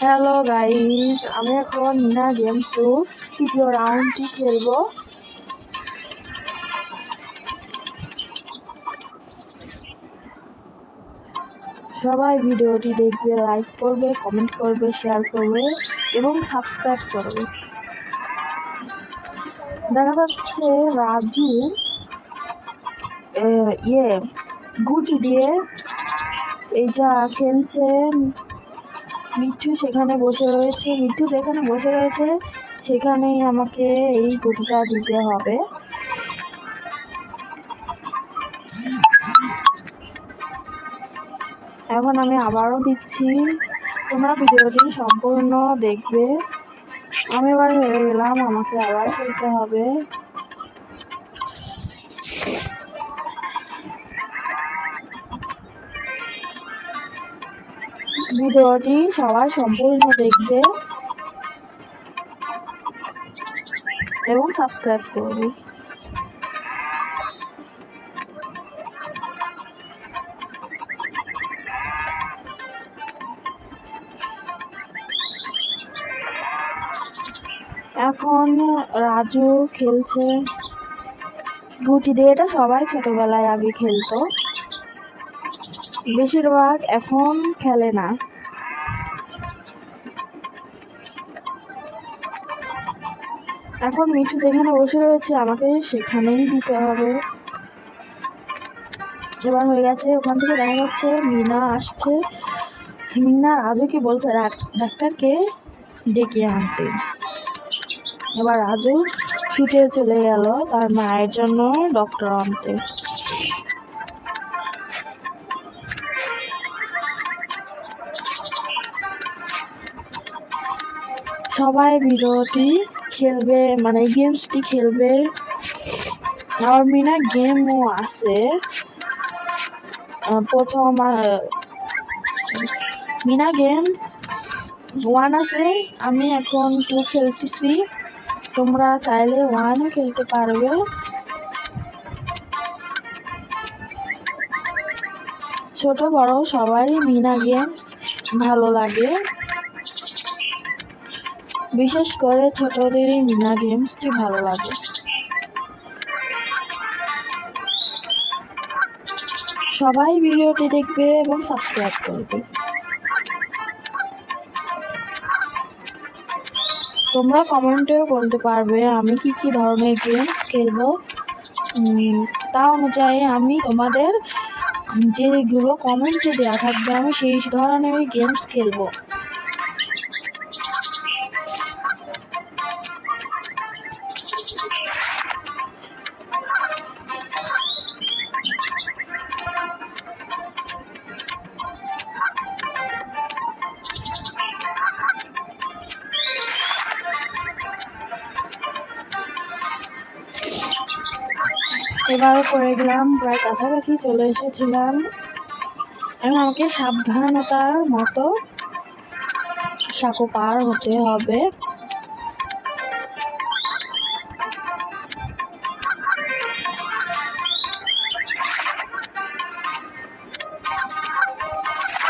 Hello guys, আমি এখন Mina game 2 তৃতীয় রাউন্ডটি খেলবো। সবাই ভিডিওটি দেখবে, লাইক করবে, কমেন্ট করবে, শেয়ার করবে এবং সাবস্ক্রাইব করবে। দেখা যাচ্ছে রাজু গুটি দিয়ে এইটা খেলছে। মিঠু সেখানে বসে রয়েছে, সেখানেই আমাকে এই গুটিটা দিতে হবে। এখন আমি আবারও দিচ্ছি, তোমরা ভিডিওটি সম্পূর্ণ দেখবে। আমি এবার হেরে গেলাম, আমাকে আবার খেলতে হবে। ভিডিওটি সবাই সম্পূর্ণ দেখবে এবং সাবস্ক্রাইব করবে। এখন রাজু খেলছে গুটি দিয়ে। এটা সবাই ছোটবেলায় আগে খেলতো, বেশিরভাগ এখন খেলে না। এখন মিঠু যেখানে বসে রয়েছে আমাকে সেখানেই দিতে হবে। এবার হয়ে গেছে। ওখান থেকে দেখা যাচ্ছে মিনা আসছে। মিনা রাজুকে বলছে ডাক্তারকে ডেকে আনতে। এবার রাজু ছুটে চলে গেল তার মায়ের জন্য ডক্টর আনতে। সবাই ভিডিওটি খেলবে, মানে গেমসটি খেলবে। আর মিনা গেমও আছে। প্রথম মিনা গেম 1 আছে, আমি এখন 2 খেলতেছি। তোমরা চাইলে 1ও খেলতে পারবে। ছোট বড় সবাই মিনা গেমস ভালো লাগে, বিশেষ করে ছোটদেরই মিনা গেমসটি ভালো লাগে। সবাই ভিডিওটি দেখবে এবং সাবস্ক্রাইব করবে। তোমরা কমেন্টেও বলতে পারবে আমি কি কি ধরনের গেমস খেলবো। তা অনুযায়ী আমি তোমাদের যেগুলো কমেন্টে দেওয়া থাকবে আমি সেই ধরনের গেমস খেলবো। এবারও করে গেলাম, প্রায় কাছাকাছি চলে এসেছিলাম। এখন আমাকে সাবধানতার মতো সাঁকো পার হতে হবে।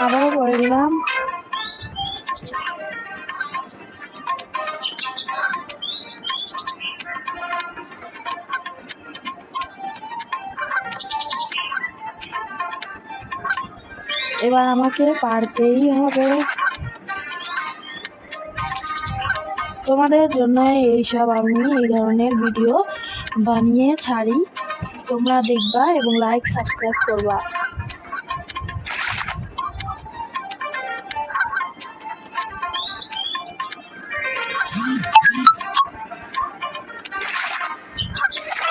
আবারও করে গেলাম। এবার আমাকে পারতেই হবে। তোমাদের জন্য এইসব আমি এই ধরনের ভিডিও বানিয়ে ছাড়ি, তোমরা দেখবা এবং লাইক সাবস্ক্রাইব করবা।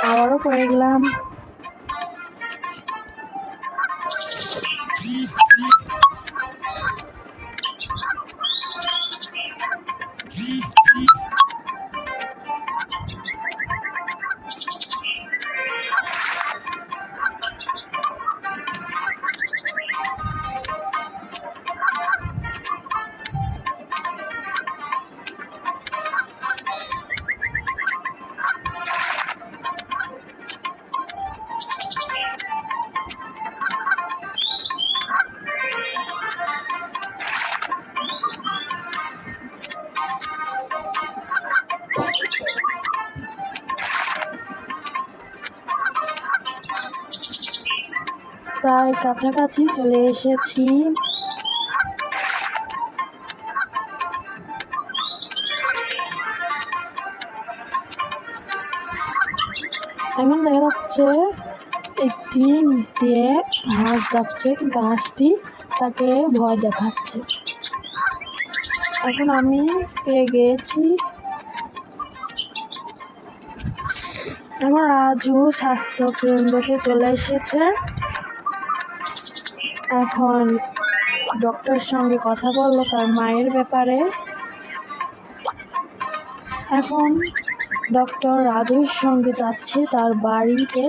আবারও করে গেলাম। প্রায় কাছাকাছি চলে এসেছি। এখন দেখা যাচ্ছে একটি নিচ দিয়ে হাঁস যাচ্ছে, কিন্তু হাঁসটি তাকে ভয় দেখাচ্ছে। এখন আমি পেয়ে গিয়েছি। এখন রাজু স্বাস্থ্য কেন্দ্রতে চলে এসেছে। এখন ডক্টর সঙ্গে কথা বললো তার মায়ের ব্যাপারে। এখন ডক্টর রাজুর সঙ্গে যাচ্ছে তার বাড়িতে।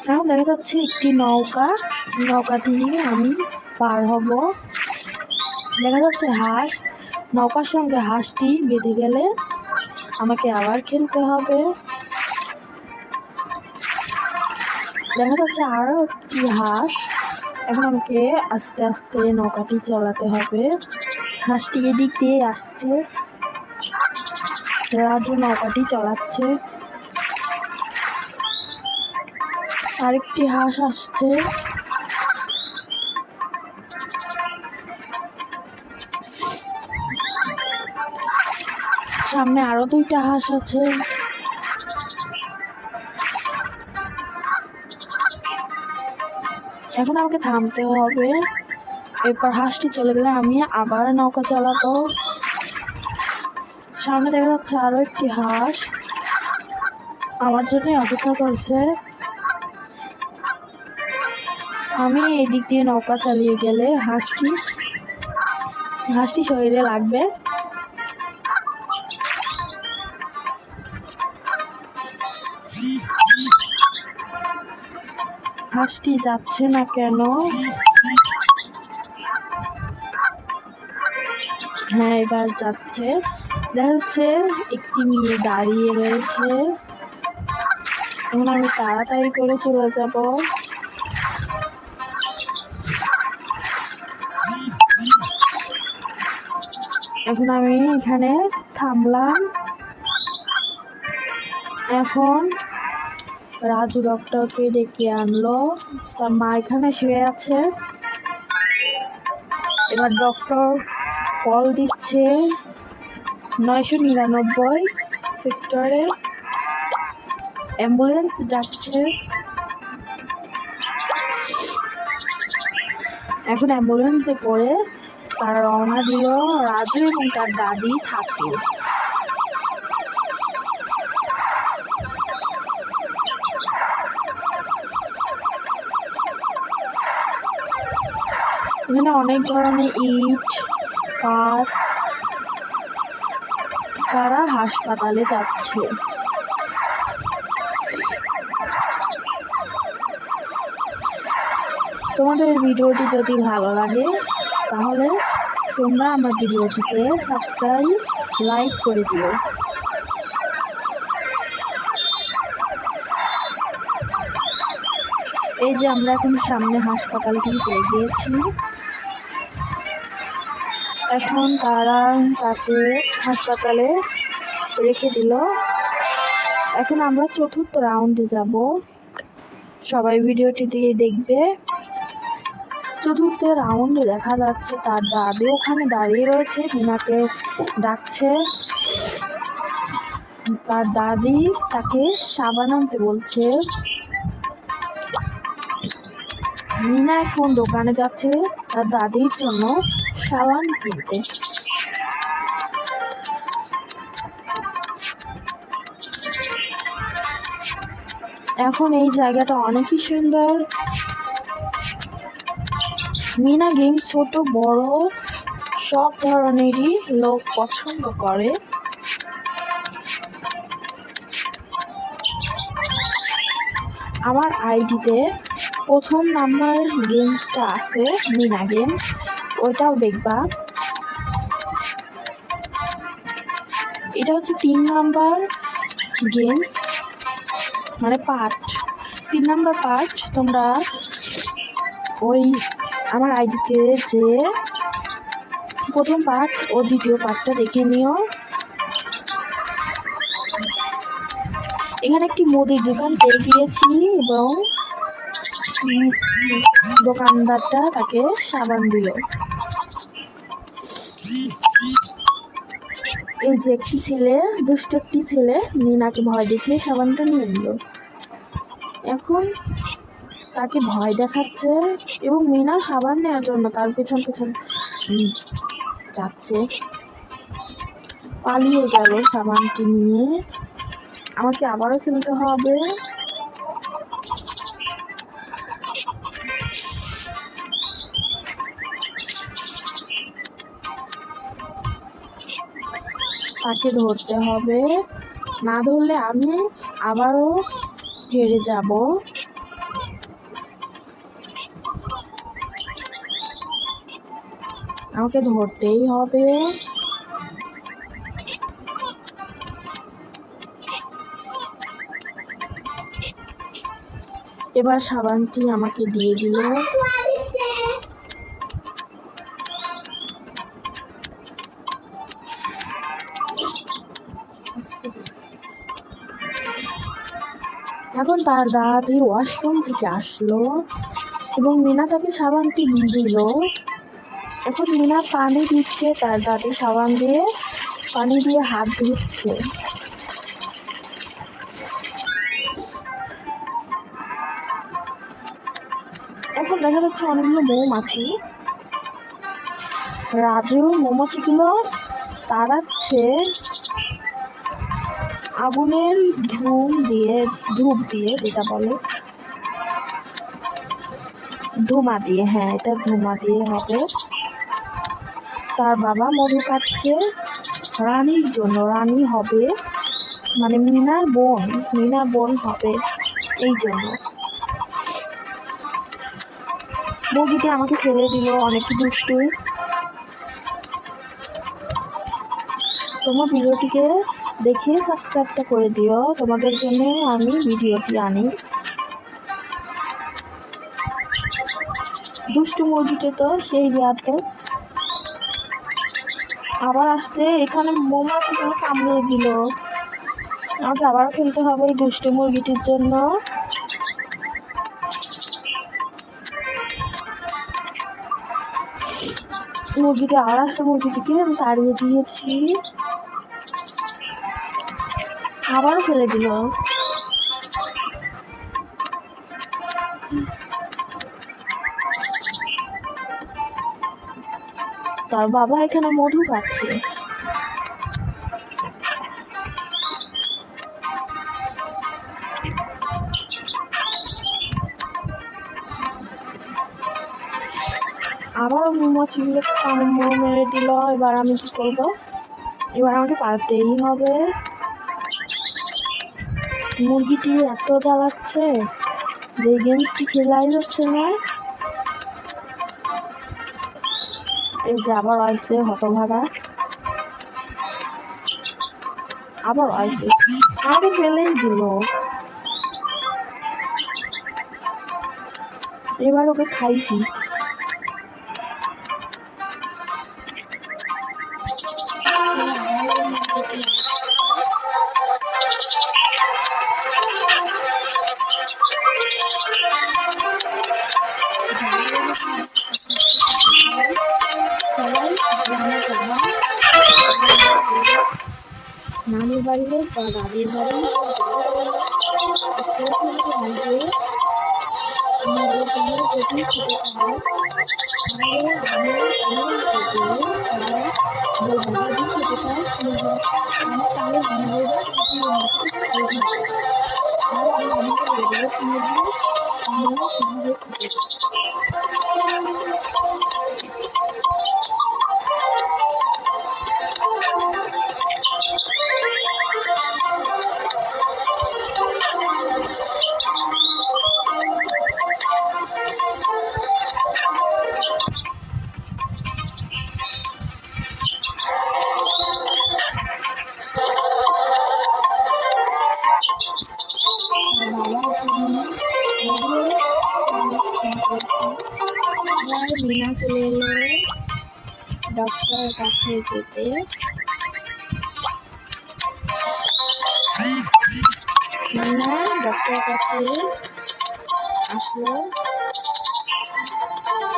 এখন দেখা যাচ্ছে একটি নৌকাটি আমি পার হব। দেখা যাচ্ছে হাঁস, নৌকার সঙ্গে হাঁসটি বেঁধে গেলে আমাকে আবার খেলতে হবে। দেখা যাচ্ছে আরো একটি হাঁস। এখন আমাকে আস্তে আস্তে নৌকাটি চালাতে হবে। হাঁসটি এদিক দিয়ে আসছে, রাজু নৌকাটি চালাচ্ছে। আরেকটি হাঁস আসছে। সামনে আরো দুইটা হাঁস আছে। এখন আমাকে থামতে হবে। এরপর হাঁসটি চলে গেলে আমি আবার নৌকা চালাবো। সামনে দেখা যাচ্ছে আরো একটি হাঁস আমার জন্য অপেক্ষা করছে। আমি এই দিক দিয়ে নৌকা চালিয়ে গেলে হাঁসটি শরীরে লাগবে। হাঁসটি যাচ্ছে না কেন? হ্যাঁ, এবার যাচ্ছে। দেখা যাচ্ছে একটি মেয়ে দাঁড়িয়ে রয়েছে। এখন আমি তাড়াতাড়ি করে চলে যাব। এখন আমি এখানে থামলাম। এখন রাজু ডক্টরকে ডেকে আনলো। তার মা এখানে শুয়ে আছে। এবার ডক্টর কল দিচ্ছে 999 সেক্টরে। অ্যাম্বুলেন্স যাচ্ছে। এখন অ্যাম্বুলেন্সে করে তারা রওনা দিল। রাজু এবং তার দাদি থাকে। এখানে অনেক ধরনের ইট, কাঠ। তারা হাসপাতালে যাচ্ছে। তোমাদের ভিডিওটি যদি ভালো লাগে তাহলে তোমরা আমার ভিডিওটিকে সাবস্ক্রাইব, লাইক করে দিও। এই যে আমরা এখন সামনে হাসপাতালটি পেয়ে গিয়েছি। এখন তারা তাকে হাসপাতালে রেখে দিল। এখন আমরা চতুর্থ রাউন্ডে যাব। সবাই ভিডিওটি দিয়ে দেখবে। চতুর্থ রাউন্ডে দেখা যাচ্ছে তার দাদি ওখানে দাঁড়িয়ে রয়েছে, মিনাকে ডাকছে। তার দাদি তাকে সাবান আনতে বলছে। মিনা এখন দোকানে যাচ্ছে তার দাদির জন্য সাবান কিনতে। এখন এই জায়গাটা অনেকই সুন্দর। মিনা গেম ছোট বড় সব ধরনেরই লোক পছন্দ করে। আমার আইডিতে প্রথম নাম্বার গেমসটা আছে মিনা গেম, ওইটাও দেখবা। এটা হচ্ছে 3 নাম্বার গেমস, মানে পার্ট, 3 নাম্বার পার্ট। তোমরা ওই আমার আইডিতে যে প্রথম পার্ট ও দ্বিতীয় পার্টটা দেখে নিও। এখানে একটি মুদির দোকান পেয়ে গিয়েছি এবং দোকানদারটা তাকে সাবান দিল। এই যে একটি ছেলে, দুষ্ট একটি ছেলে মিনাকে ভয় দেখিয়ে সাবানটা নিয়ে নিল। এখন তাকে ভয় দেখাচ্ছে এবং মিনা সাবান নেওয়ার জন্য তার পেছন পেছন যাচ্ছে। পালিয়ে গেল সাবানটি নিয়ে। আমাকে আবারও খেলতে হবে। তাকে ধরতে হবে, না ধরলে আমি আবারও হেরে যাব। আমাকে ধরতেই হবে। এবার সাবানটি আমাকে দিয়ে দিল। এখন তার দাদি ওয়াশরুম থেকে আসলো এবং মিনা তাকে সাবানটি দিল। এখন মিনা পানি দিচ্ছে, তার দাদি সাবান দিয়ে পানি দিয়ে হাত ধুচ্ছে। এখন দেখা যাচ্ছে অনেকগুলো মৌমাছি। রাজু মৌমাছিগুলো তাড়াচ্ছে আগুনের ধূপ দিয়ে, যেটা বলে ধুমা দিয়ে। হ্যাঁ, এটা ধুমা দিয়ে হবে। তার বাবা মধু কাটছে রানীর জন্য, রানী হবে মানে মিনার বোন হবে এই জন্য। মুরগিটি আমাকে ফেলে দিল, অনেক দুষ্টু। তোমার ভিডিওটিকে দেখে সাবস্ক্রাইবটা করে দিও, তোমাদের জন্য আমি ভিডিওটি আনি। দুষ্টু মুরগিটি তো সেই রাতে আবার আসছে, এখানে মৌমাছিগুলো কামড়ে দিল। আমাকে আবার খেলতে হবে এই দুষ্টু মুরগিটির জন্য। মুরগিটি আবার আসছে, মুরগিটিকে আমি তাড়িয়ে দিয়েছি, আবারও ফেলে দিল। তার বাবা এখানে মধু খাচ্ছে। আবার মৌমাছিগুলো কামড় মেরে দিল। এবার আমি কি করবো? এবার আমাকে পারতেই হবে। মুরগিটি এত জ্বালাচ্ছে যে গেমসটি খেলাই হচ্ছে না। এই যে আবার আসছে হতভাগা, আবার আসছে, আমাকে ফেলেই দিল। এবার ওকে খাইছি। নানির বাড়ি হোক বা দাদির বাড়ি যদি খেতে চায় মিনা চলে এলো ডক্টরের কাছে যেতে। মিনা ডক্টরের কাছে আসলো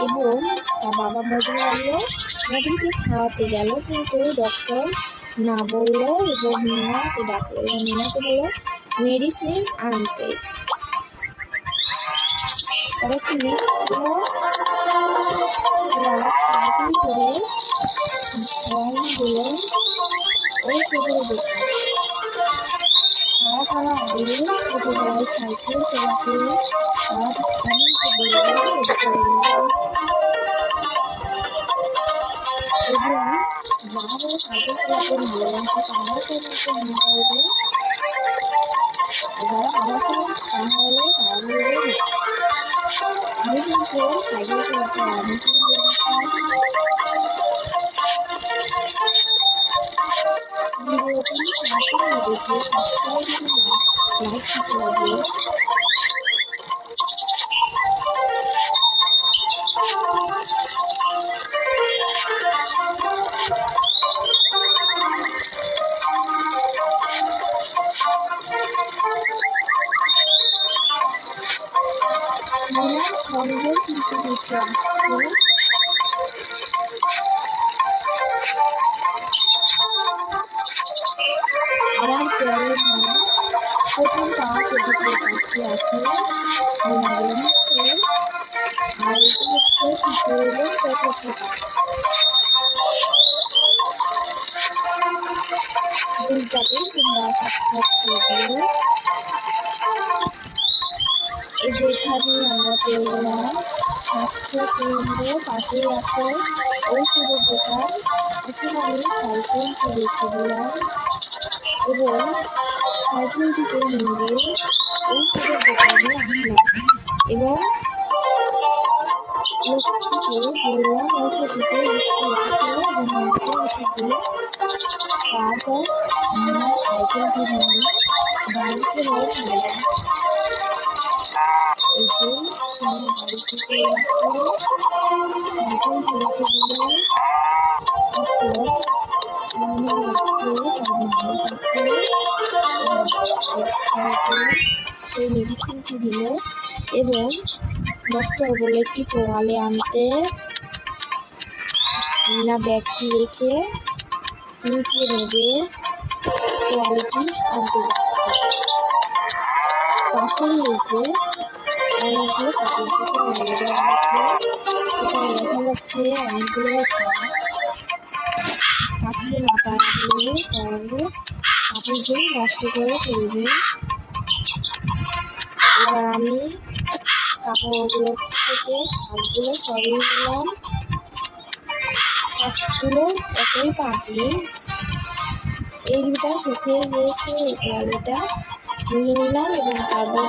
এবং তার বাবা বদলে নতুনকে খাওয়াতে গেল, কিন্তু ডক্টর না বললো এবং মিনাকে ডাকলো এবং মিনাকে বললো মেডিসিন আনতে। কয়েকটি লিস্ট দিল, সাইকেল করে রওনা দিল ছোটবেলায় দেখে। সারা আগে ছোটবেলায় সাইকেল চলাতে সব অনেক বললাম এবং যারা সাইকেল চলাতে ভালোবাসে তারা তো আমাকে মনে করবে, যারা আমার সাথে হলে তারা বলবে আমি কিন্তু সাইকেল চলাতে অনেক আমার প্যারের মা প্রথম পাওয়া পদ্ধতির কাছে আছে আর এটা হচ্ছে শিশুদের চতুর্থতা। দুইটাকে তোমরা সাবস্ক্রাইব করে দিও। এই যেখানে আমরা পেয়ে গেলাম স্বাস্থ্য কেন্দ্র, পাশে আছে ঔষধের দোকান। এখন আমি সাইকেলটি রেখে দিলাম এবং সাইকেলটিকে নিয়ে ঔষধের দোকানে আসলাম এবং লোকটিকে বললাম ঔষধটিতে রেখেছিল এবং আমাকে ওষুধগুলো। তারপর আমরা সাইকেলটি নিয়ে বাড়িতে রওনা দিলাম। এই যে আমরা বাড়িতে চলে আসলাম, সাইকেলটি রেখে দিলাম। সেই মেডিসিনটি দিল এবং ডক্টর বলে একটি তোয়ালে আনতে। মিনা ব্যাগটি রেখে নিচে নেবে তোয়ালেটি আনতে যাচ্ছে। পাশের নিচে অনেকগুলো কাপড় চোপড় মেলে দেওয়া আছে। এখানে দেখা যাচ্ছে অনেকগুলো কাপড় না পারলে তাহলে কাপড়গুলো নষ্ট করে ফেলবে। এবার আমি কাপড়গুলো থেকে হাতগুলো সরিয়ে নিলাম। কাপড়গুলো এতই পাঁচি, এই দুটা শুকিয়ে গিয়েছে। এই তোয়ালিটা নিয়ে নিলাম এবং তারপর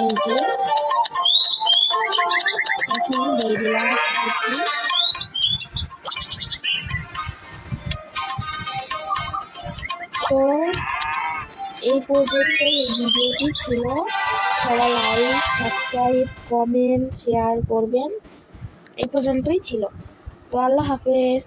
এই যে এখন দিয়ে দিলাম। তো এই পর্যন্ত এই ভিডিওটি ছিল। সবাই লাইক, সাবস্ক্রাইব, কমেন্ট, শেয়ার করবেন। এই পর্যন্তই ছিল। তো আল্লাহ হাফেজ।